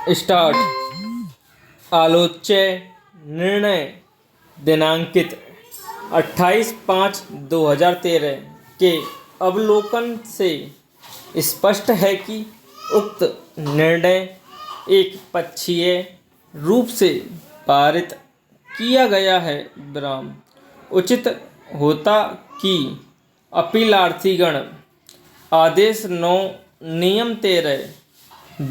Start. आलोच्य निर्णय दिनांकित 28/5/2013 के अवलोकन से स्पष्ट है कि उक्त निर्णय एक पक्षीय रूप से पारित किया गया है। विराम उचित होता कि अपीलार्थीगण आदेश 9 नियम 13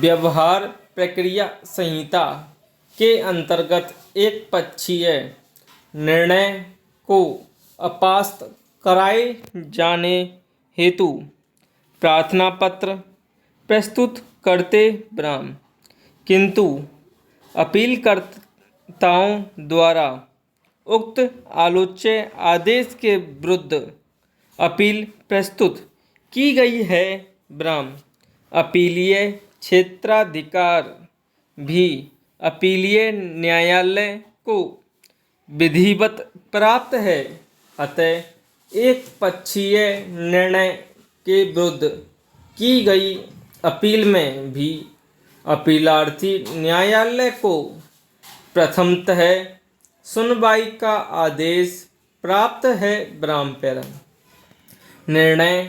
व्यवहार प्रक्रिया संहिता के अंतर्गत एक पक्षीय निर्णय को अपास्त कराए जाने हेतु प्रार्थना पत्र प्रस्तुत करते। विराम किंतु अपीलकर्ताओं द्वारा उक्त आलोच्य आदेश के विरुद्ध अपील प्रस्तुत की गई है। विराम अपीलीय क्षेत्राधिकार भी अपीलीय न्यायालय को विधिवत प्राप्त है। अतः एक पक्षीय निर्णय के विरुद्ध की गई अपील में भी अपीलार्थी न्यायालय को प्रथमतः सुनवाई का आदेश प्राप्त है। विराम पैरा निर्णय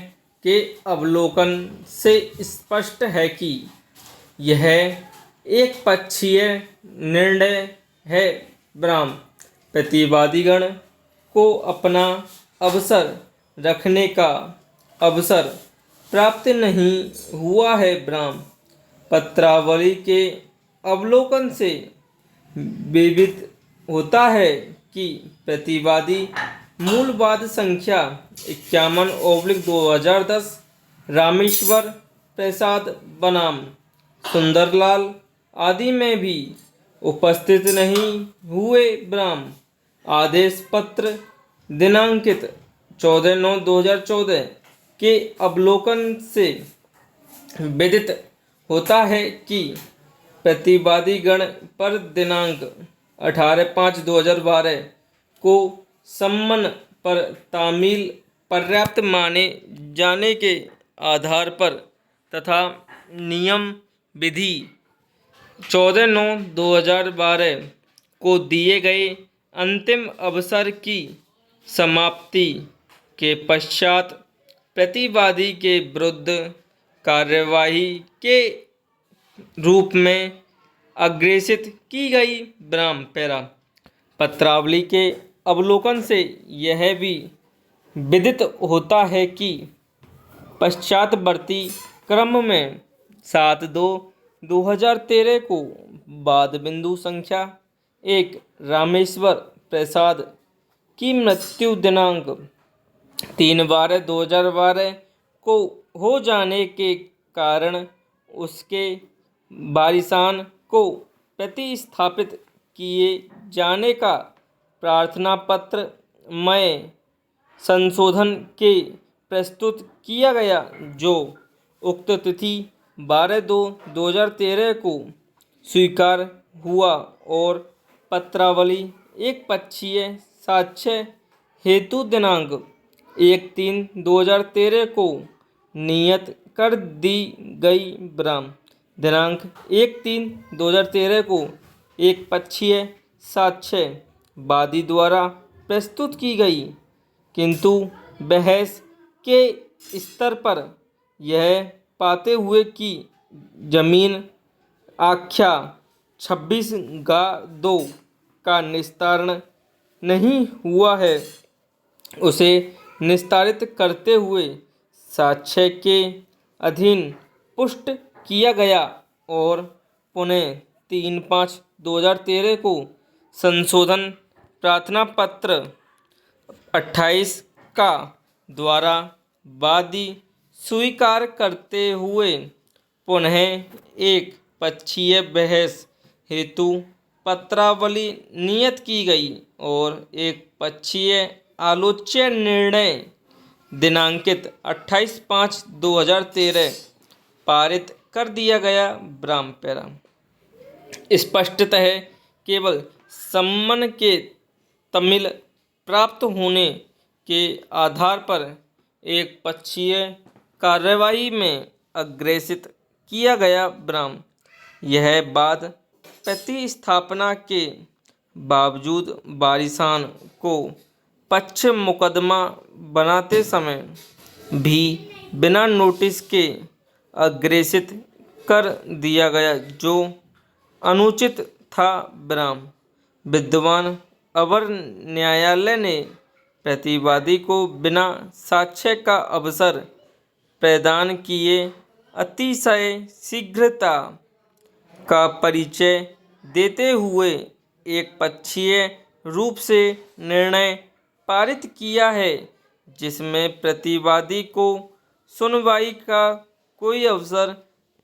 के अवलोकन से स्पष्ट है कि यह एक पक्षीय निर्णय है। विराम प्रतिवादीगण को अपना अवसर रखने का अवसर प्राप्त नहीं हुआ है। विराम पत्रावली के अवलोकन से विदित होता है कि प्रतिवादी मूलवाद संख्या 51/2010 रामेश्वर प्रसाद बनाम सुंदरलाल आदि में भी उपस्थित नहीं हुए। विराम आदेश पत्र दिनांकित 14/9/2014 के अवलोकन से विदित होता है कि प्रतिवादीगण पर दिनांक 18/5/2012 को सम्मन पर तामील पर्याप्त माने जाने के आधार पर तथा नियम विधि 14/9/2012 को दिए गए अंतिम अवसर की समाप्ति के पश्चात प्रतिवादी के विरुद्ध कार्यवाही के रूप में अग्रेसित की गई। विराम पैरा पत्रावली के अवलोकन से यह भी विदित होता है कि पश्चातवर्ती क्रम में 7/2/2013 को वाद बिंदु संख्या 1 रामेश्वर प्रसाद की मृत्यु दिनांक 3/12/2012 को हो जाने के कारण उसके वारिसान को प्रतिस्थापित किए जाने का प्रार्थना पत्र में संशोधन के प्रस्तुत किया गया, जो उक्त तिथि 12/2/2013 को स्वीकार हुआ और पत्रावली एक पक्षीय साक्ष्य हेतु दिनांक 1/3/2013 को नियत कर दी गई। विराम दिनांक 1/3/2013 को एक पक्षीय साक्ष्य वादी द्वारा प्रस्तुत की गई, किंतु बहस के स्तर पर यह पाते हुए कि जमीन आख्या 26/2 का निस्तारण नहीं हुआ है, उसे निस्तारित करते हुए साक्ष्य के अधीन पुष्ट किया गया और पुनः 3/5/2013 को संशोधन प्रार्थना पत्र 28 का द्वारा वादी स्वीकार करते हुए पुनः एक पक्षीय बहस हेतु पत्रावली नियत की गई और एक पक्षीय आलोच्य निर्णय दिनांकित 28/5/2013 पारित कर दिया गया। विराम पैरा स्पष्टतः केवल सम्मन के तामील प्राप्त होने के आधार पर एक पक्षीय कार्यवाही में अग्रेसित किया गया। विराम यह बात प्रतिस्थापना के बावजूद वारिसान को पक्ष मुकदमा बनाते समय भी बिना नोटिस के अग्रेसित कर दिया गया, जो अनुचित था। विराम। विद्वान अवर न्यायालय ने प्रतिवादी को बिना साक्ष्य का अवसर प्रदान किए अतिशय शीघ्रता का परिचय देते हुए एक पक्षीय रूप से निर्णय पारित किया है, जिसमें प्रतिवादी को सुनवाई का कोई अवसर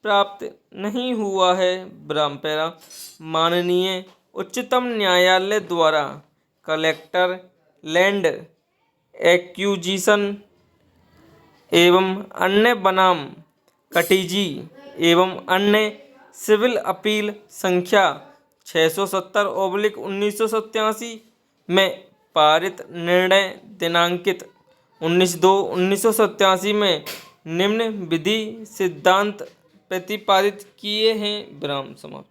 प्राप्त नहीं हुआ है। विराम पैरा। माननीय उच्चतम न्यायालय द्वारा कलेक्टर लैंड एक्विजिशन एवं अन्य बनाम कटिजी एवं अन्य सिविल अपील संख्या 670/1987 में पारित निर्णय दिनांकित 19/2/1987 में निम्न विधि सिद्धांत प्रतिपादित किए हैं। विराम समाप्त।